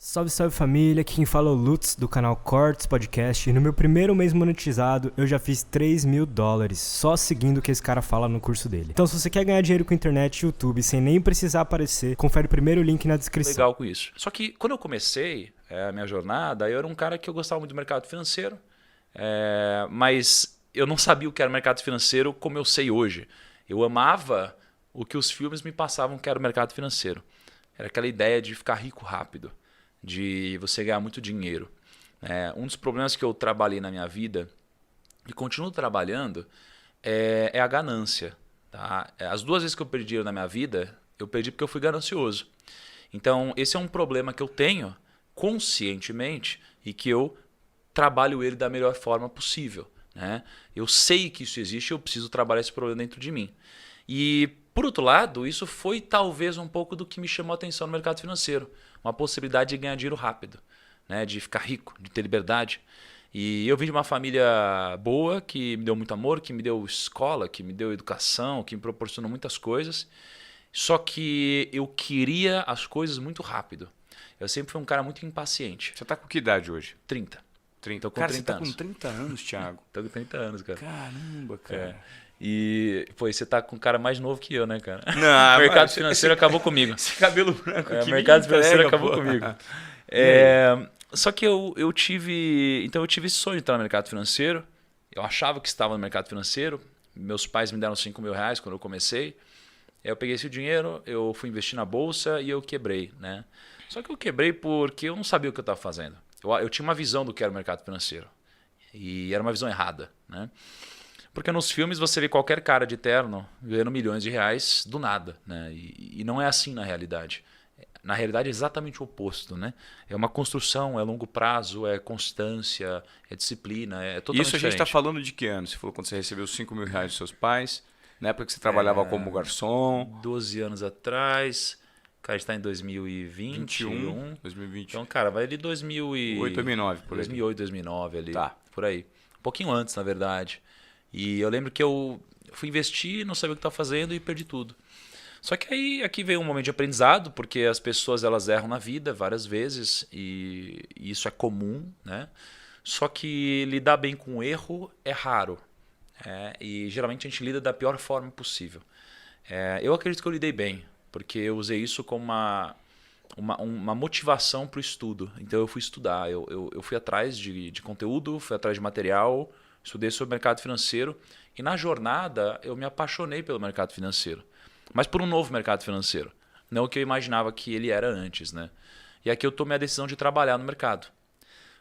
Salve, salve família, aqui quem fala é o Lutz do canal Cortes Podcast e no meu primeiro mês monetizado eu já fiz $3.000 só seguindo o que esse cara fala no curso dele. Então se você quer ganhar dinheiro com internet e YouTube sem nem precisar aparecer, confere o primeiro link na descrição. Legal com isso. Só que quando eu comecei a minha jornada, eu era um cara que eu gostava muito do mercado financeiro, mas eu não sabia o que era o mercado financeiro como eu sei hoje. Eu amava o que os filmes me passavam que era o mercado financeiro. Era aquela ideia de ficar rico rápido, de você ganhar muito dinheiro. Um dos problemas que eu trabalhei na minha vida, e continuo trabalhando, é a ganância. Tá? As duas vezes que eu perdi dinheiro na minha vida, eu perdi porque eu fui ganancioso. Então, esse é um problema que eu tenho conscientemente e que eu trabalho ele da melhor forma possível. Né? Eu sei que isso existe e eu preciso trabalhar esse problema dentro de mim. E, por outro lado, isso foi talvez um pouco do que me chamou a atenção no mercado financeiro. Uma possibilidade de ganhar dinheiro rápido, né? De ficar rico, de ter liberdade. E eu vim de uma família boa, que me deu muito amor, que me deu escola, que me deu educação, que me proporcionou muitas coisas. Só que eu queria as coisas muito rápido. Eu sempre fui um cara muito impaciente. Você tá com que idade hoje? 30. Tô com Cara, 30 você tá anos. com 30 anos, Thiago. Tô com 30 anos, cara. Caramba, cara. E, pô, você tá com um cara mais novo que eu, né, cara? Não, o mercado mas financeiro acabou comigo. Esse cabelo branco aqui O mercado me financeiro entrega, acabou pô. comigo. Só que eu tive esse sonho de entrar no mercado financeiro. Eu achava que estava no mercado financeiro. Meus pais me deram R$5.000 quando eu comecei. Eu peguei esse dinheiro, eu fui investir na bolsa e eu quebrei, né? Só que eu quebrei porque eu não sabia o que eu estava fazendo. Eu tinha uma visão do que era o mercado financeiro. E era uma visão errada, né? Porque nos filmes você vê qualquer cara de terno ganhando milhões de reais do nada, né? E não é assim na realidade. Na realidade é exatamente o oposto, né? É uma construção, é longo prazo, é constância, é disciplina, é totalmente Isso a gente está diferente. falando de que ano? Você falou quando você recebeu os R$5.000 dos seus pais, na época que você trabalhava como garçom. 12 anos atrás, cara, a gente está em 2021. 2020. Então, cara, vai ali 2008, 2009, por aí. 2008, 2009 ali, Tá. por aí. Um pouquinho antes, na verdade. E eu lembro que eu fui investir, não sabia o que estava fazendo e perdi tudo. Só que aí aqui veio um momento de aprendizado, porque as pessoas elas erram na vida várias vezes e isso é comum, né? Só que lidar bem com o erro é raro. E geralmente a gente lida da pior forma possível. Eu acredito que eu lidei bem, porque eu usei isso como uma motivação para o estudo. Então eu fui estudar, eu fui atrás de conteúdo, fui atrás de material, estudei sobre mercado financeiro e na jornada eu me apaixonei pelo mercado financeiro. Mas por um novo mercado financeiro, não o que eu imaginava que ele era antes, né? E aqui eu tomei a decisão de trabalhar no mercado.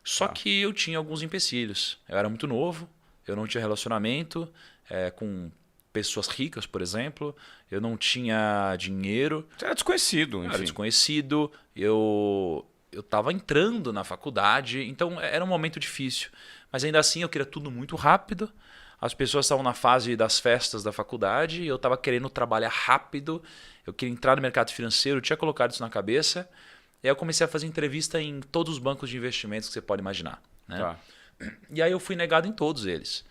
Só que eu tinha alguns empecilhos. Eu era muito novo, eu não tinha relacionamento com pessoas ricas, por exemplo. Eu não tinha dinheiro. Você era desconhecido, Eu enfim. era desconhecido. Eu estava entrando na faculdade, então era um momento difícil. Mas ainda assim eu queria tudo muito rápido. As pessoas estavam na fase das festas da faculdade e eu estava querendo trabalhar rápido. Eu queria entrar no mercado financeiro, eu tinha colocado isso na cabeça. E aí eu comecei a fazer entrevista em todos os bancos de investimentos que você pode imaginar. Né? Tá. E aí eu fui negado em todos eles.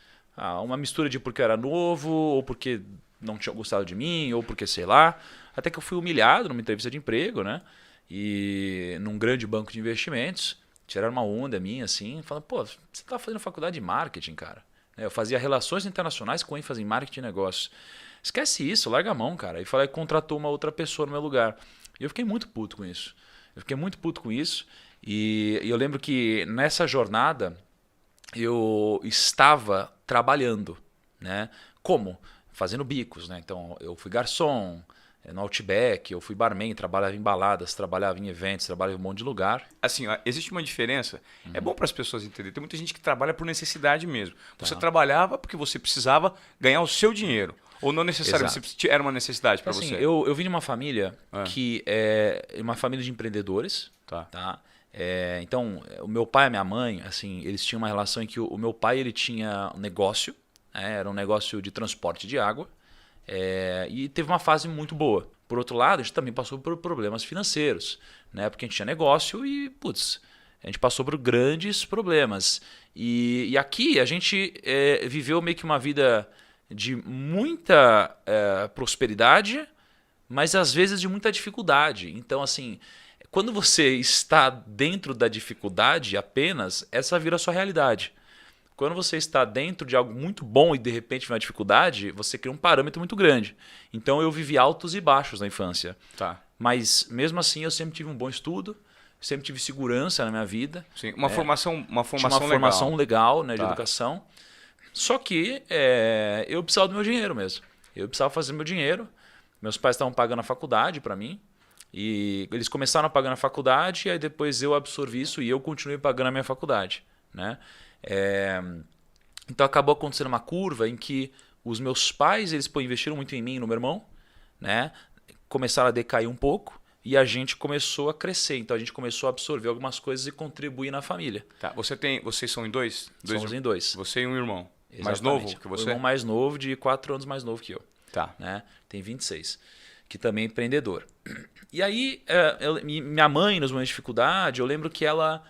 Uma mistura de porque eu era novo, ou porque não tinham gostado de mim, ou porque sei lá. Até que eu fui humilhado numa entrevista de emprego, né? E num grande banco de investimentos. Tiraram uma onda minha, assim, falando, pô, você tá fazendo faculdade de marketing, cara. Eu fazia relações internacionais com ênfase em marketing e negócios. Esquece isso, larga a mão, cara. E falei que contratou uma outra pessoa no meu lugar. E eu fiquei muito puto com isso. E eu lembro que nessa jornada eu estava trabalhando, né? Como? Fazendo bicos, né? Então eu fui garçom no Outback, eu fui barman, trabalhava em baladas, trabalhava em eventos, trabalhava em um monte de lugar. Assim, ó, existe uma diferença. É bom para as pessoas entenderem. Tem muita gente que trabalha por necessidade mesmo. Você trabalhava porque você precisava ganhar o seu dinheiro. Ou não necessariamente, era uma necessidade para Assim, você. eu vim de uma família que é uma família de empreendedores. Tá. Então, o meu pai e a minha mãe, assim, eles tinham uma relação em que o meu pai ele tinha um negócio, era um negócio de transporte de água, e teve uma fase muito boa. Por outro lado, a gente também passou por problemas financeiros, né? Porque a gente tinha negócio e, putz, a gente passou por grandes problemas. E aqui a gente viveu meio que uma vida de muita prosperidade, mas às vezes de muita dificuldade. Então, assim, quando você está dentro da dificuldade apenas, essa vira a sua realidade. Quando você está dentro de algo muito bom e de repente vem uma dificuldade, você cria um parâmetro muito grande. Então eu vivi altos e baixos na infância. Tá. Mas mesmo assim eu sempre tive um bom estudo, sempre tive segurança na minha vida. Sim, uma formação Tinha uma legal. formação legal, né, de Tá. educação. Só que eu precisava do meu dinheiro mesmo. Eu precisava fazer meu dinheiro. Meus pais estavam pagando a faculdade para mim. E eles começaram a pagar na faculdade, e aí depois eu absorvi isso e eu continuei pagando a minha faculdade, né? Então acabou acontecendo uma curva em que os meus pais eles investiram muito em mim e no meu irmão, né? Começaram a decair um pouco e a gente começou a crescer. Então a gente começou a absorver algumas coisas e contribuir na família. Tá. Vocês são em dois? Somos em dois. Você e um irmão. Mais Exatamente. novo que você? O irmão mais novo, de 4 anos mais novo que eu. Tá. Né? Tem 26. Que também é empreendedor. E aí, minha mãe, nos momentos de dificuldade, eu lembro que ela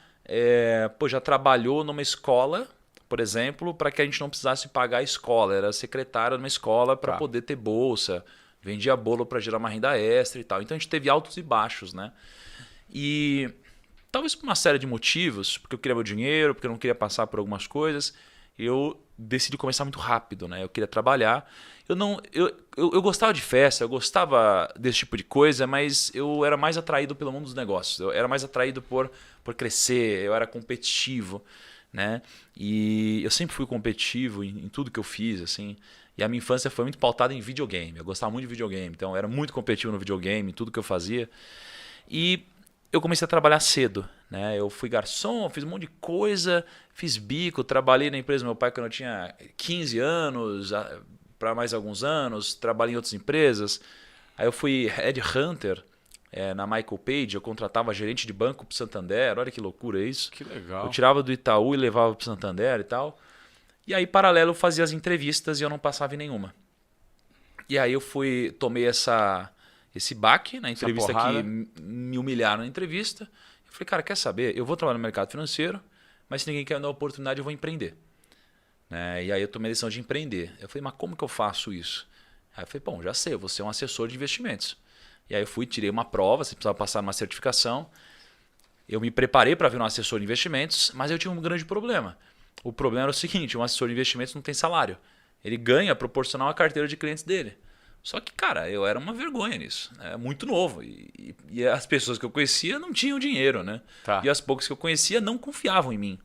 já trabalhou numa escola, por exemplo, para que a gente não precisasse pagar a escola. Era secretária numa escola para poder ter bolsa. Vendia bolo para gerar uma renda extra e tal. Então a gente teve altos e baixos, né? E talvez por uma série de motivos, porque eu queria meu dinheiro, porque eu não queria passar por algumas coisas, eu decidi começar muito rápido, né? Eu queria trabalhar. Eu gostava de festa, eu gostava desse tipo de coisa, mas eu era mais atraído pelo mundo dos negócios. Eu era mais atraído por crescer, eu era competitivo, né? E eu sempre fui competitivo em tudo que eu fiz, assim. E a minha infância foi muito pautada em videogame. Eu gostava muito de videogame, então eu era muito competitivo no videogame, em tudo que eu fazia. E eu comecei a trabalhar cedo, né? Eu fui garçom, fiz um monte de coisa, fiz bico, trabalhei na empresa do meu pai quando eu tinha 15 anos, para mais alguns anos, trabalhei em outras empresas. Aí eu fui headhunter na Michael Page, eu contratava gerente de banco para o Santander, olha que loucura isso. Que legal. Eu tirava do Itaú e levava para o Santander e tal. E aí, paralelo, eu fazia as entrevistas e eu não passava em nenhuma. E aí eu tomei esse baque na entrevista que me humilharam na entrevista. Eu falei, cara, quer saber? Eu vou trabalhar no mercado financeiro, mas se ninguém quer me dar oportunidade, eu vou empreender. Né? E aí eu tomei a decisão de empreender. Eu falei, mas como que eu faço isso? Aí eu falei, bom, já sei, eu vou ser um assessor de investimentos. E aí eu tirei uma prova, você precisava passar numa certificação. Eu me preparei para vir um assessor de investimentos, mas eu tinha um grande problema. O problema era o seguinte, um assessor de investimentos não tem salário. Ele ganha proporcional à carteira de clientes dele. Só que, cara, eu era uma vergonha nisso. É muito novo. E as pessoas que eu conhecia não tinham dinheiro, né? Tá. E as poucas que eu conhecia não confiavam em mim.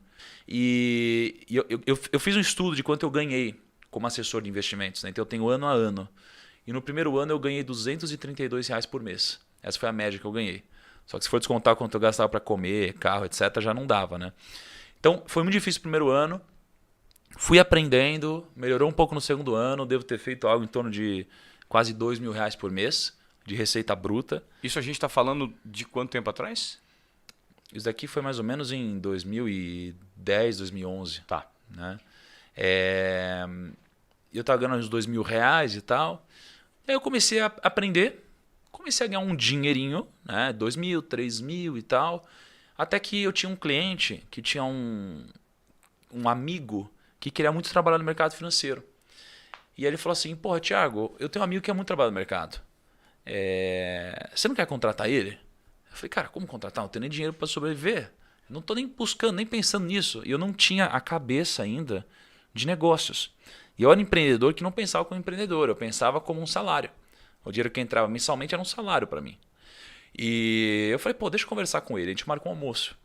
E eu fiz um estudo de quanto eu ganhei como assessor de investimentos, né? Então eu tenho ano a ano. E no primeiro ano eu ganhei R$232 por mês. Essa foi a média que eu ganhei. Só que se for descontar quanto eu gastava para comer, carro, etc., já não dava, né? Então foi muito difícil o primeiro ano. Fui aprendendo, melhorou um pouco no segundo ano. Devo ter feito algo em torno de quase R$2.000 por mês de receita bruta. Isso a gente está falando de quanto tempo atrás? Isso daqui foi mais ou menos em 2010, 2011. Tá. Né? Eu estava ganhando uns R$2.000 e tal. Aí eu comecei a aprender. Comecei a ganhar um dinheirinho, né? 2.000, 3.000 e tal. Até que eu tinha um cliente que tinha um amigo que queria muito trabalhar no mercado financeiro. E aí ele falou assim, porra, Thiago, eu tenho um amigo que quer muito trabalhar no mercado. Você não quer contratar ele? Eu falei, cara, como contratar? Não tenho nem dinheiro para sobreviver. Eu não estou nem buscando, nem pensando nisso. E eu não tinha a cabeça ainda de negócios. E eu era empreendedor que não pensava como empreendedor, eu pensava como um salário. O dinheiro que entrava mensalmente era um salário para mim. E eu falei, pô, deixa eu conversar com ele. A gente marcou um almoço.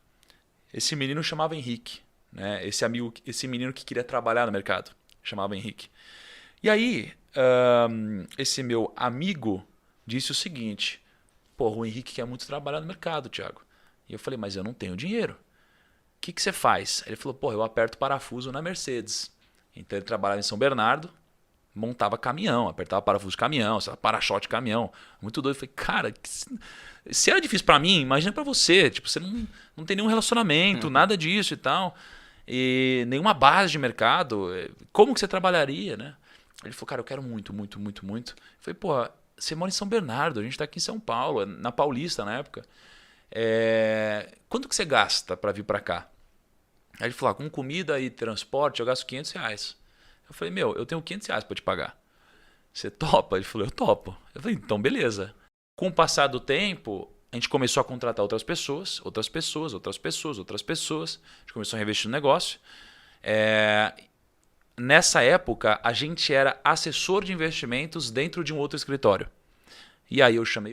Esse menino chamava Henrique, né? Esse menino que queria trabalhar no mercado, chamava Henrique. E aí, esse meu amigo disse o seguinte, pô, o Henrique quer muito trabalhar no mercado, Thiago. E eu falei, mas eu não tenho dinheiro. O que você faz? Ele falou, pô, eu aperto parafuso na Mercedes. Então ele trabalhava em São Bernardo, montava caminhão, apertava parafuso de caminhão, para-choque de caminhão. Muito doido. Eu falei, cara, se era difícil para mim, imagina para você. Tipo, você não tem nenhum relacionamento, nada disso e tal. E nenhuma base de mercado. Como que você trabalharia, né? Ele falou, cara, eu quero muito, muito, muito, muito. Eu falei, pô, você mora em São Bernardo, a gente está aqui em São Paulo, na Paulista na época. Quanto que você gasta para vir para cá? Aí ele falou, com comida e transporte eu gasto R$500. Eu falei, meu, eu tenho R$500 para te pagar. Você topa? Ele falou, eu topo. Eu falei, então beleza. Com o passar do tempo, a gente começou a contratar outras pessoas, outras pessoas, outras pessoas, outras pessoas. A gente começou a reinvestir no negócio. Nessa época, a gente era assessor de investimentos dentro de um outro escritório. E aí eu chamei